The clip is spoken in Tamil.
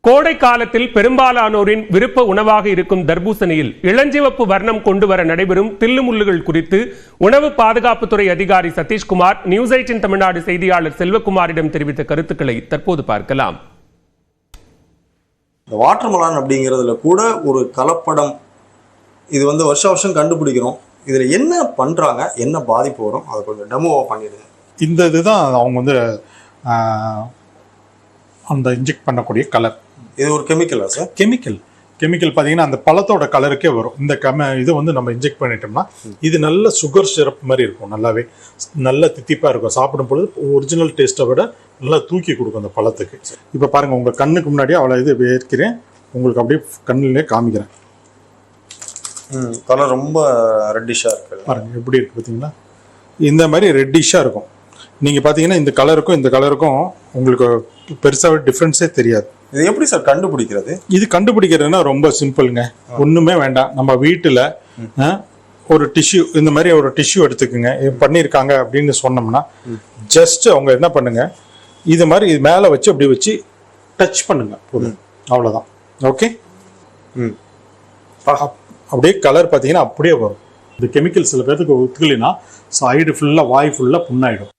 கோடை காலத்தில் பெரும்பாலானோரின் விருப்ப உணவாக இருக்கும் தர்பூசணியில் இளஞ்சிவப்பு வர்ணம் கொண்டு வர நடைபெறும் தில்லுமுள்ளுகள் குறித்து உணவு பாதுகாப்புத்துறை அதிகாரி சதீஷ்குமார் நியூஸ் 18 தமிழ்நாடு செய்தியாளர் செல்வகுமாரிடம் தெரிவித்த கருத்துக்களை தற்போது பார்க்கலாம். இந்த வாட்டர்மெலான் அப்படிங்கிறதுல கூட ஒரு கலப்படம், இது வருஷம் கண்டுபிடிக்கிறோம். இதுல என்ன பண்றாங்க, என்ன பாதிப்பு வரும், அதை கொஞ்சம் டெமோவா பண்ணிடுங்க. இந்த இதுதான் அவங்க அந்த இன்ஜெக்ட் பண்ணக்கூடிய கலர். இது ஒரு கெமிக்கலா சார்? கெமிக்கல் பார்த்தீங்கன்னா அந்த பழத்தோட கலருக்கே வரும். இந்த இது நம்ம இன்ஜெக்ட் பண்ணிட்டோம்னா இது நல்ல சுகர் சிரப் மாதிரி இருக்கும். நல்லாவே நல்ல தித்திப்பாக இருக்கும். சாப்பிடும் பொழுது ஒரிஜினல் டேஸ்ட்டை விட நல்லா தூக்கி கொடுக்கும் அந்த பழத்துக்கு. இப்போ பாருங்கள், உங்கள் கண்ணுக்கு முன்னாடியே அவ்வளோ இது வேர்க்கிறேன், உங்களுக்கு அப்படியே கண்ணிலே காமிக்கிறேன். கலர் ரொம்ப ரெட்டிஷாக இருக்குது பாருங்கள், எப்படி இருக்குது பார்த்தீங்களா? இந்த மாதிரி ரெட்டிஷாக இருக்கும். நீங்கள் பார்த்தீங்கன்னா இந்த கலருக்கும் உங்களுக்கு பெருசாக டிஃப்ரென்ஸே தெரியாது. இது எப்படி சார் கண்டுபிடிக்கிறது? இது கண்டுபிடிக்கிறதுனா ரொம்ப சிம்பிளுங்க. ஒன்றுமே வேண்டாம். நம்ம வீட்டில் ஒரு டிஷ்யூ, இந்த மாதிரி ஒரு டிஷ்யூ எடுத்துக்குங்க, பண்ணியிருக்காங்க அப்படின்னு சொன்னோம்னா ஜஸ்ட் அவங்க என்ன பண்ணுங்க, இது மாதிரி இது மேலே வச்சு அப்படி வச்சு டச் பண்ணுங்க போதும், அவ்வளோதான். ஓகே, அப்படியே கலர் பார்த்தீங்கன்னா அப்படியே வரும். இந்த கெமிக்கல் சில பேருக்கு ஒத்துக்கலைன்னா சைடு ஃபுல்லாக, வாய் ஃபுல்லாக புண்ணாயிடும்.